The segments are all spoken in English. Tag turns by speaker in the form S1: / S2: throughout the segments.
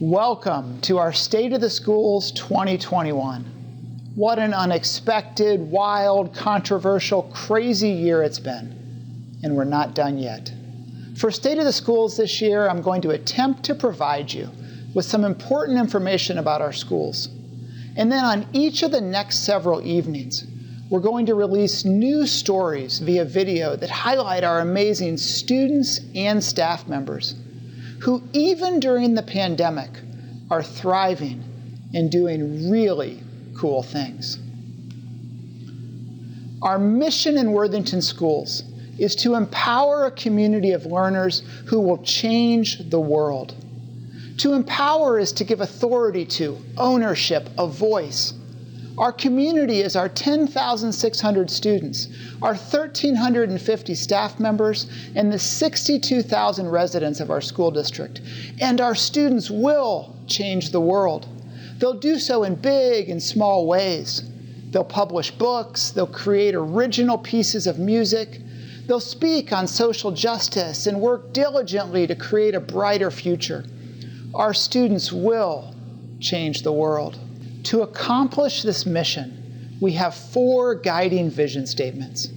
S1: Welcome to our State of the Schools 2021. What an unexpected, wild, controversial, crazy year it's been. And we're not done yet. For State of the Schools this year, I'm going to attempt to provide you with some important information about our schools. And then on each of the next several evenings, we're going to release new stories via video that highlight our amazing students and staff members who, even during the pandemic, are thriving and doing really cool things. Our mission in Worthington Schools is to empower a community of learners who will change the world. To empower is to give authority to, ownership, a voice. Our community is our 10,600 students, our 1,350 staff members, and the 62,000 residents of our school district. And our students will change the world. They'll do so in big and small ways. They'll publish books, they'll create original pieces of music, they'll speak on social justice and work diligently to create a brighter future. Our students will change the world. To accomplish this mission, we have 4 guiding vision statements.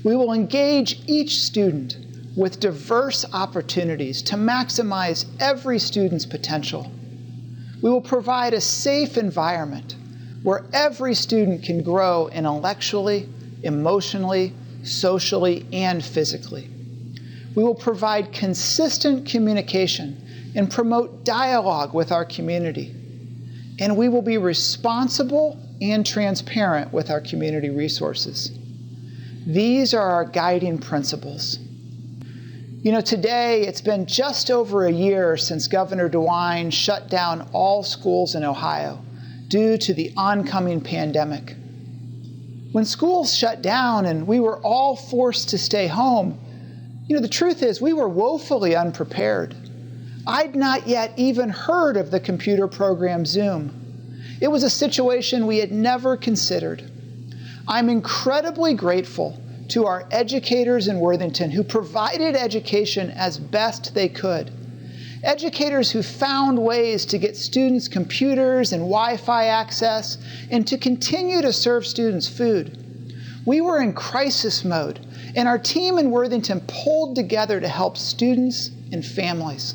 S1: We will engage each student with diverse opportunities to maximize every student's potential. We will provide a safe environment where every student can grow intellectually, emotionally, socially, and physically. We will provide consistent communication and promote dialogue with our community. And we will be responsible and transparent with our community resources. These are our guiding principles. You know, today it's been just over a year since Governor DeWine shut down all schools in Ohio due to the oncoming pandemic. When schools shut down and we were all forced to stay home, you know, the truth is we were woefully unprepared. I'd not yet even heard of the computer program Zoom. It was a situation we had never considered. I'm incredibly grateful to our educators in Worthington who provided education as best they could. Educators who found ways to get students computers and Wi-Fi access and to continue to serve students food. We were in crisis mode, and our team in Worthington pulled together to help students and families.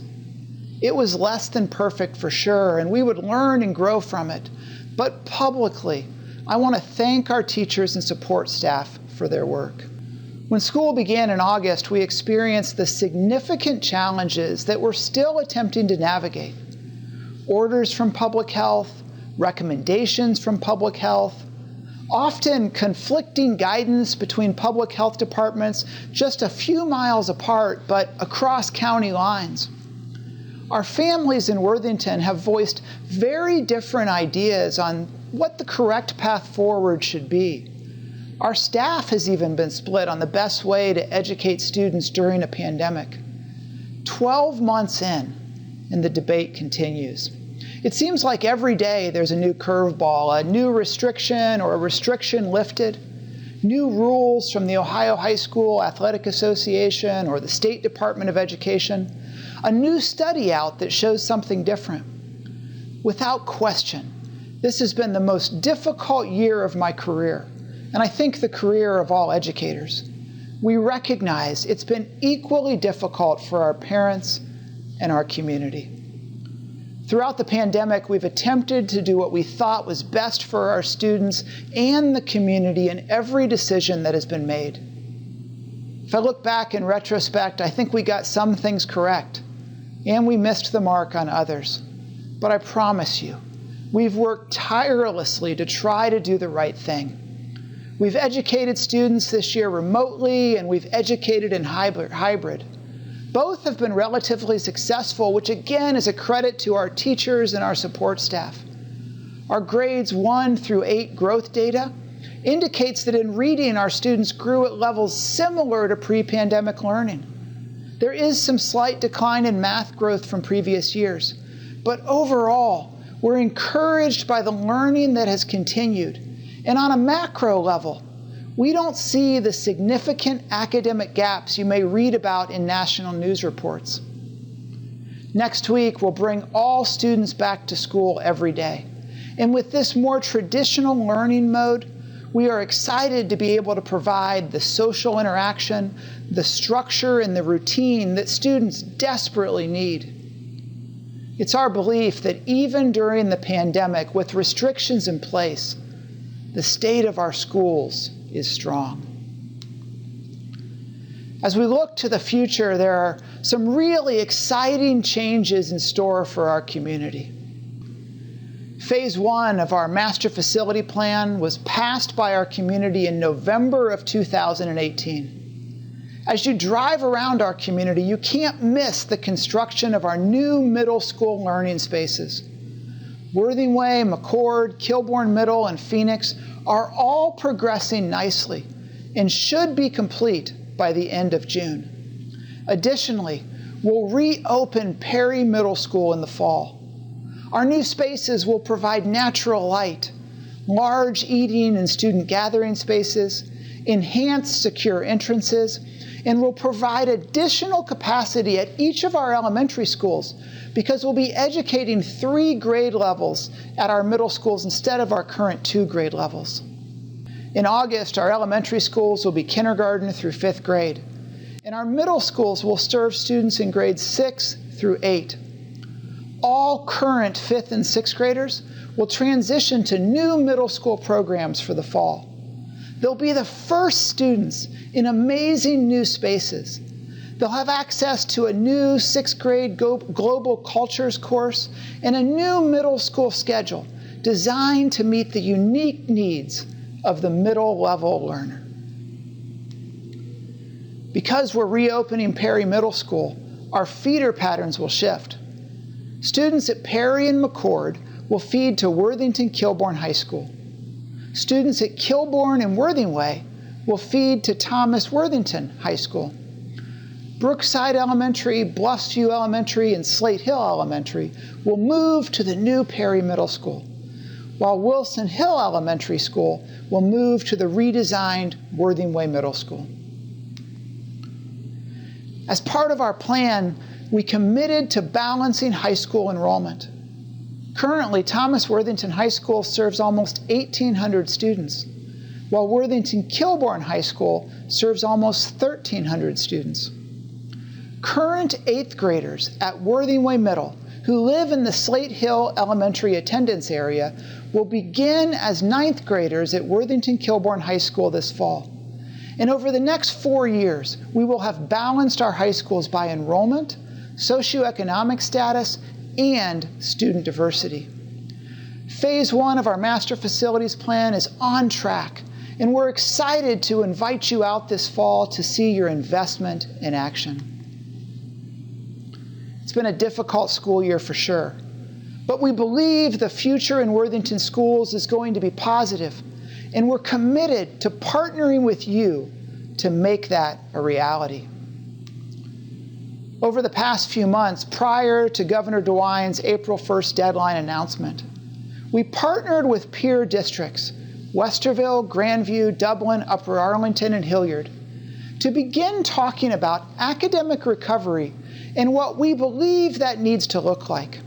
S1: It was less than perfect for sure, and we would learn and grow from it. But publicly, I want to thank our teachers and support staff for their work. When school began in August, we experienced the significant challenges that we're still attempting to navigate. Orders from public health, recommendations from public health, often conflicting guidance between public health departments just a few miles apart, but across county lines. Our families in Worthington have voiced very different ideas on what the correct path forward should be. Our staff has even been split on the best way to educate students during a pandemic. 12 months in, and the debate continues. It seems like every day there's a new curveball, a new restriction or a restriction lifted, new rules from the Ohio High School Athletic Association or the State Department of Education, a new study out that shows something different. Without question, this has been the most difficult year of my career, and I think the career of all educators. We recognize it's been equally difficult for our parents and our community. Throughout the pandemic, we've attempted to do what we thought was best for our students and the community in every decision that has been made. If I look back in retrospect, I think we got some things correct, and we missed the mark on others. But I promise you, we've worked tirelessly to try to do the right thing. We've educated students this year remotely, and we've educated in hybrid. Both have been relatively successful, which again is a credit to our teachers and our support staff. Our grades 1 through 8 growth data indicates that in reading, our students grew at levels similar to pre-pandemic learning. There is some slight decline in math growth from previous years, but overall, we're encouraged by the learning that has continued. And on a macro level, we don't see the significant academic gaps you may read about in national news reports. Next week, we'll bring all students back to school every day. And with this more traditional learning mode, we are excited to be able to provide the social interaction, the structure, and the routine that students desperately need. It's our belief that even during the pandemic, with restrictions in place, the state of our schools is strong. As we look to the future, there are some really exciting changes in store for our community. Phase 1 of our master facility plan was passed by our community in November of 2018. As you drive around our community, you can't miss the construction of our new middle school learning spaces. Worthingway, McCord, Kilbourne Middle, and Phoenix are all progressing nicely and should be complete by the end of June. Additionally, we'll reopen Perry Middle School in the fall. Our new spaces will provide natural light, large eating and student gathering spaces, enhanced secure entrances, and will provide additional capacity at each of our elementary schools because we'll be educating 3 grade levels at our middle schools instead of our current 2 grade levels. In August, our elementary schools will be kindergarten through 5th grade, and our middle schools will serve students in grades 6 through 8. All current 5th and 6th graders will transition to new middle school programs for the fall. They'll be the first students in amazing new spaces. They'll have access to a new 6th grade global cultures course and a new middle school schedule designed to meet the unique needs of the middle level learner. Because we're reopening Perry Middle School, our feeder patterns will shift. Students at Perry and McCord will feed to Worthington Kilbourne High School. Students at Kilbourne and Worthingway will feed to Thomas Worthington High School. Brookside Elementary, Bluffsview Elementary, and Slate Hill Elementary will move to the new Perry Middle School, while Wilson Hill Elementary School will move to the redesigned Worthingway Middle School. As part of our plan, we committed to balancing high school enrollment. Currently, Thomas Worthington High School serves almost 1,800 students, while Worthington Kilbourne High School serves almost 1,300 students. Current 8th graders at Worthingway Middle who live in the Slate Hill Elementary attendance area will begin as 9th graders at Worthington Kilbourne High School this fall. And over the next 4 years, we will have balanced our high schools by enrollment, socioeconomic status, and student diversity. Phase 1 of our master facilities plan is on track, and we're excited to invite you out this fall to see your investment in action. It's been a difficult school year for sure, but we believe the future in Worthington schools is going to be positive, and we're committed to partnering with you to make that a reality. Over the past few months, prior to Governor DeWine's April 1st deadline announcement, we partnered with peer districts, Westerville, Grandview, Dublin, Upper Arlington, and Hilliard, to begin talking about academic recovery and what we believe that needs to look like.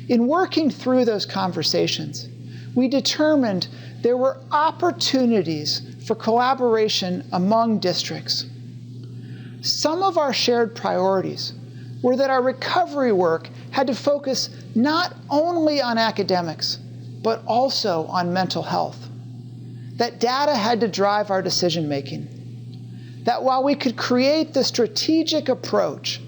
S1: In working through those conversations, we determined there were opportunities for collaboration among districts. Some of our shared priorities were that our recovery work had to focus not only on academics, but also on mental health. That data had to drive our decision-making. That while we could create the strategic approach,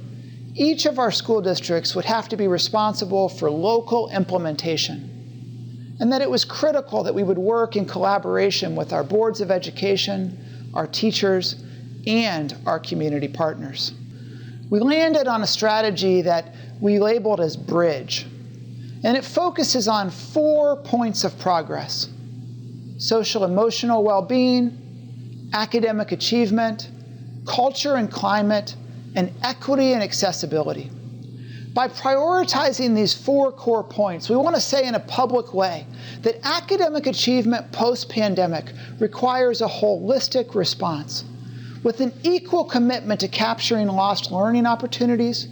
S1: each of our school districts would have to be responsible for local implementation. And that it was critical that we would work in collaboration with our boards of education, our teachers, and our community partners. We landed on a strategy that we labeled as Bridge, and it focuses on 4 points of progress: social emotional well-being, academic achievement, culture and climate, and equity and accessibility. By prioritizing these 4 core points, we want to say in a public way that academic achievement post-pandemic requires a holistic response with an equal commitment to capturing lost learning opportunities,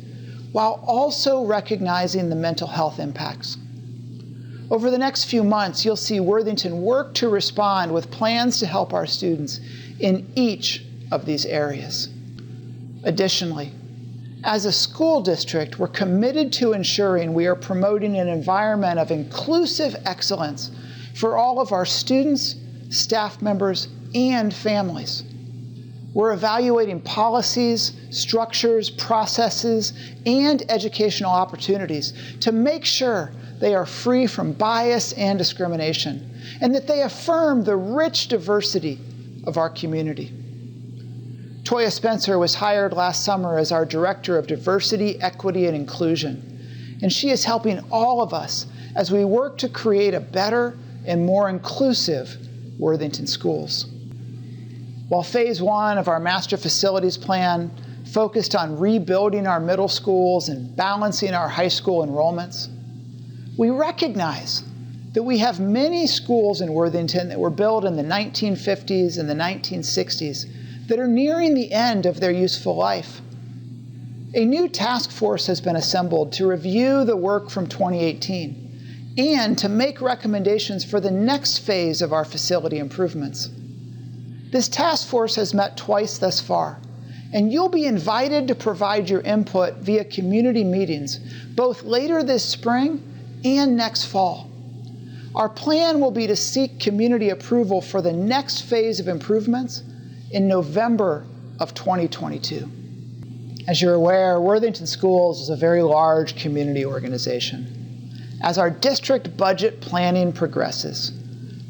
S1: while also recognizing the mental health impacts. Over the next few months, you'll see Worthington work to respond with plans to help our students in each of these areas. Additionally, as a school district, we're committed to ensuring we are promoting an environment of inclusive excellence for all of our students, staff members, and families. We're evaluating policies, structures, processes, and educational opportunities to make sure they are free from bias and discrimination, and that they affirm the rich diversity of our community. Toya Spencer was hired last summer as our Director of Diversity, Equity, and Inclusion, and she is helping all of us as we work to create a better and more inclusive Worthington Schools. While Phase 1 of our Master Facilities Plan focused on rebuilding our middle schools and balancing our high school enrollments, we recognize that we have many schools in Worthington that were built in the 1950s and the 1960s that are nearing the end of their useful life. A new task force has been assembled to review the work from 2018 and to make recommendations for the next phase of our facility improvements. This task force has met twice thus far, and you'll be invited to provide your input via community meetings, both later this spring and next fall. Our plan will be to seek community approval for the next phase of improvements in November of 2022. As you're aware, Worthington Schools is a very large community organization. As our district budget planning progresses,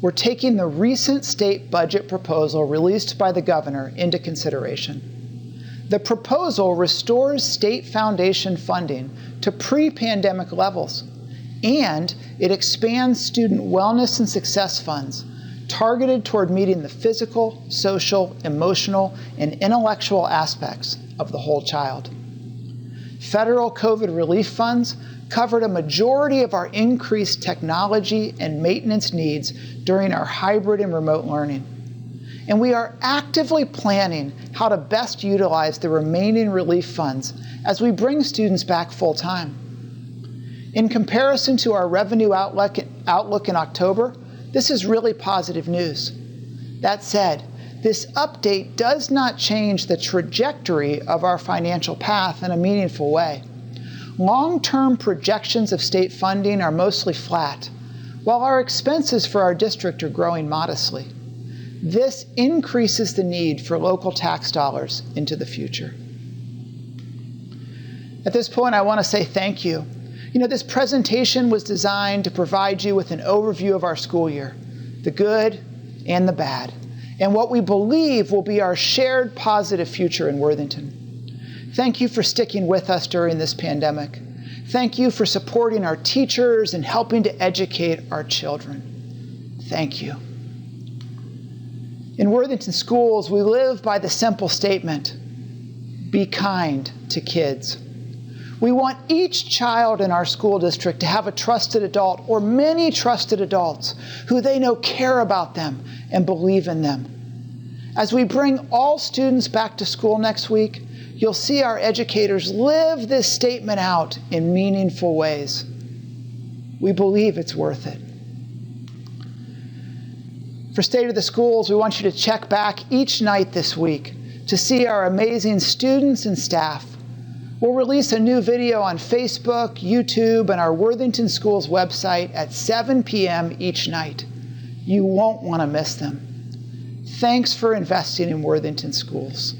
S1: we're taking the recent state budget proposal released by the governor into consideration. The proposal restores state foundation funding to pre-pandemic levels, and it expands student wellness and success funds targeted toward meeting the physical, social, emotional, and intellectual aspects of the whole child. Federal COVID relief funds covered a majority of our increased technology and maintenance needs during our hybrid and remote learning. And we are actively planning how to best utilize the remaining relief funds as we bring students back full-time. In comparison to our revenue outlook in October, this is really positive news. That said, this update does not change the trajectory of our financial path in a meaningful way. Long-term projections of state funding are mostly flat, while our expenses for our district are growing modestly. This increases the need for local tax dollars into the future. At this point, I want to say thank you. This presentation was designed to provide you with an overview of our school year, the good and the bad, and what we believe will be our shared positive future in Worthington. Thank you for sticking with us during this pandemic. Thank you for supporting our teachers and helping to educate our children. Thank you. In Worthington Schools, we live by the simple statement, be kind to kids. We want each child in our school district to have a trusted adult or many trusted adults who they know care about them and believe in them. As we bring all students back to school next week, you'll see our educators live this statement out in meaningful ways. We believe it's worth it. For State of the Schools, we want you to check back each night this week to see our amazing students and staff. We'll release a new video on Facebook, YouTube, and our Worthington Schools website at 7 p.m. each night. You won't want to miss them. Thanks for investing in Worthington Schools.